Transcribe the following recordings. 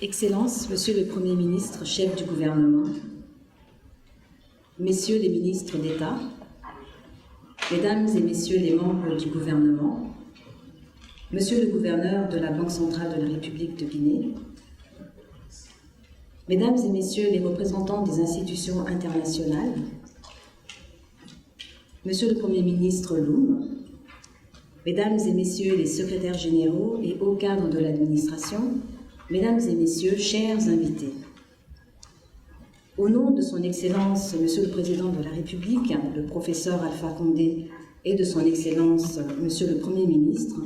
Excellences, Monsieur le Premier ministre, chef du gouvernement, Messieurs les ministres d'État, Mesdames et Messieurs les membres du gouvernement, Monsieur le gouverneur de la Banque centrale de la République de Guinée, Mesdames et Messieurs les représentants des institutions internationales, Monsieur le Premier ministre Loum, Mesdames et Messieurs les secrétaires généraux et hauts cadres de l'administration, Mesdames et Messieurs, chers invités, au nom de son Excellence, Monsieur le Président de la République, le professeur Alpha Condé, et de son Excellence, Monsieur le Premier ministre,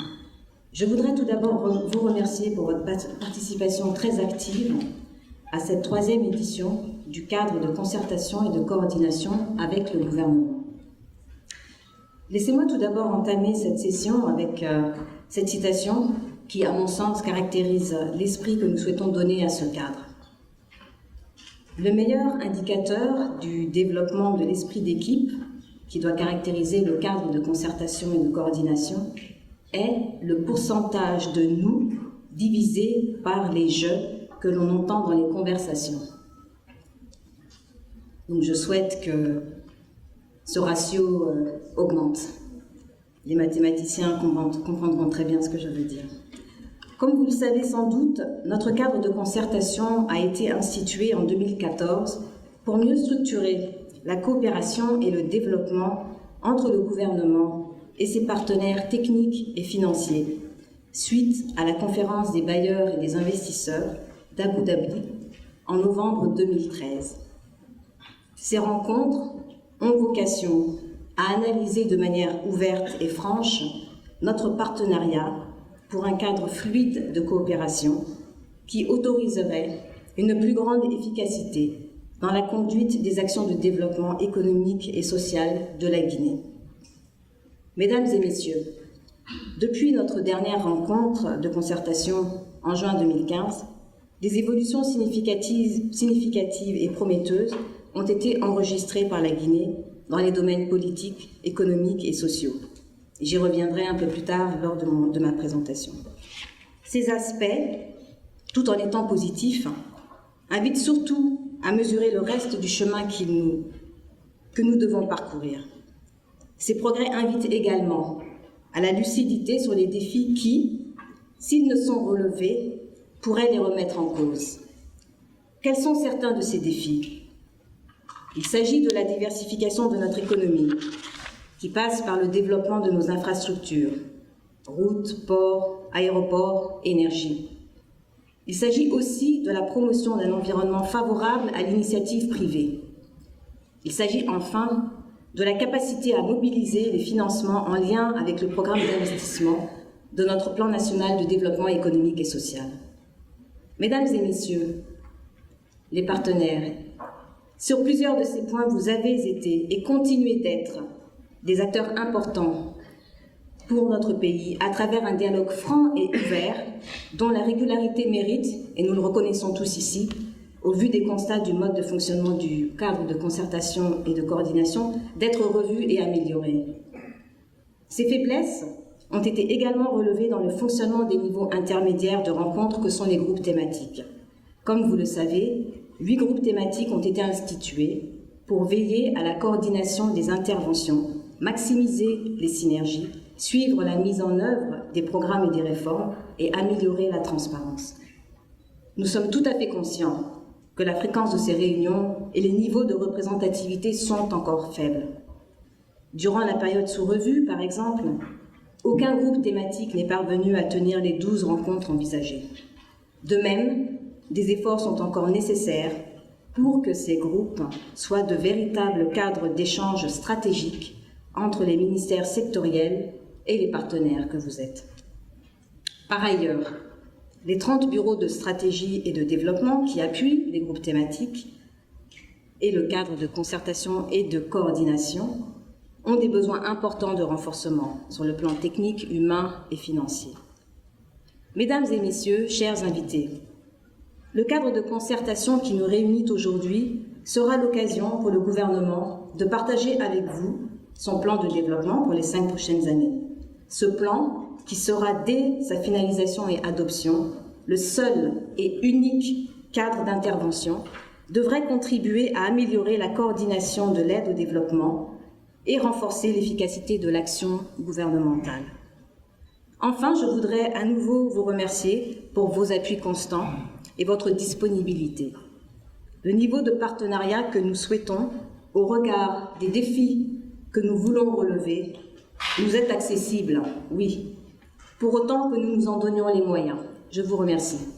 je voudrais tout d'abord vous remercier pour votre participation très active à cette 3e édition du cadre de concertation et de coordination avec le gouvernement. Laissez-moi tout d'abord entamer cette session avec cette citation qui, à mon sens, caractérise l'esprit que nous souhaitons donner à ce cadre. Le meilleur indicateur du développement de l'esprit d'équipe, qui doit caractériser le cadre de concertation et de coordination, est le pourcentage de nous divisé par les « je » que l'on entend dans les conversations. Donc je souhaite que ce ratio augmente. Les mathématiciens comprendront très bien ce que je veux dire. Comme vous le savez sans doute, notre cadre de concertation a été institué en 2014 pour mieux structurer la coopération et le développement entre le gouvernement et ses partenaires techniques et financiers, suite à la conférence des bailleurs et des investisseurs d'Abu Dhabi en novembre 2013. Ces rencontres ont vocation à analyser de manière ouverte et franche notre partenariat pour un cadre fluide de coopération qui autoriserait une plus grande efficacité dans la conduite des actions de développement économique et social de la Guinée. Mesdames et Messieurs, depuis notre dernière rencontre de concertation en juin 2015, des évolutions significatives et prometteuses ont été enregistrées par la Guinée dans les domaines politiques, économiques et sociaux. J'y reviendrai un peu plus tard lors de ma présentation. Ces aspects, tout en étant positifs, invitent surtout à mesurer le reste du chemin que nous devons parcourir. Ces progrès invitent également à la lucidité sur les défis qui, s'ils ne sont relevés, pourraient les remettre en cause. Quels sont certains de ces défis? Il s'agit de la diversification de notre économie, qui passe par le développement de nos infrastructures, routes, ports, aéroports, énergie. Il s'agit aussi de la promotion d'un environnement favorable à l'initiative privée. Il s'agit enfin de la capacité à mobiliser les financements en lien avec le programme d'investissement de notre plan national de développement économique et social. Mesdames et Messieurs, les partenaires, sur plusieurs de ces points, vous avez été et continuez d'être des acteurs importants pour notre pays à travers un dialogue franc et ouvert dont la régularité mérite, et nous le reconnaissons tous ici, au vu des constats du mode de fonctionnement du cadre de concertation et de coordination, d'être revu et amélioré. Ces faiblesses ont été également relevées dans le fonctionnement des niveaux intermédiaires de rencontres que sont les groupes thématiques. Comme vous le savez, 8 groupes thématiques ont été institués pour veiller à la coordination des interventions, maximiser les synergies, suivre la mise en œuvre des programmes et des réformes et améliorer la transparence. Nous sommes tout à fait conscients que la fréquence de ces réunions et les niveaux de représentativité sont encore faibles. Durant la période sous revue, par exemple, aucun groupe thématique n'est parvenu à tenir les 12 rencontres envisagées. De même, des efforts sont encore nécessaires pour que ces groupes soient de véritables cadres d'échange stratégiques entre les ministères sectoriels et les partenaires que vous êtes. Par ailleurs, les 30 bureaux de stratégie et de développement qui appuient les groupes thématiques et le cadre de concertation et de coordination ont des besoins importants de renforcement sur le plan technique, humain et financier. Mesdames et Messieurs, chers invités, le cadre de concertation qui nous réunit aujourd'hui sera l'occasion pour le gouvernement de partager avec vous son plan de développement pour les 5 prochaines années. Ce plan qui sera, dès sa finalisation et adoption, le seul et unique cadre d'intervention, devrait contribuer à améliorer la coordination de l'aide au développement et renforcer l'efficacité de l'action gouvernementale. Enfin, je voudrais à nouveau vous remercier pour vos appuis constants et votre disponibilité. Le niveau de partenariat que nous souhaitons, au regard des défis que nous voulons relever, nous est accessible, oui, pour autant que nous nous en donnions les moyens. Je vous remercie.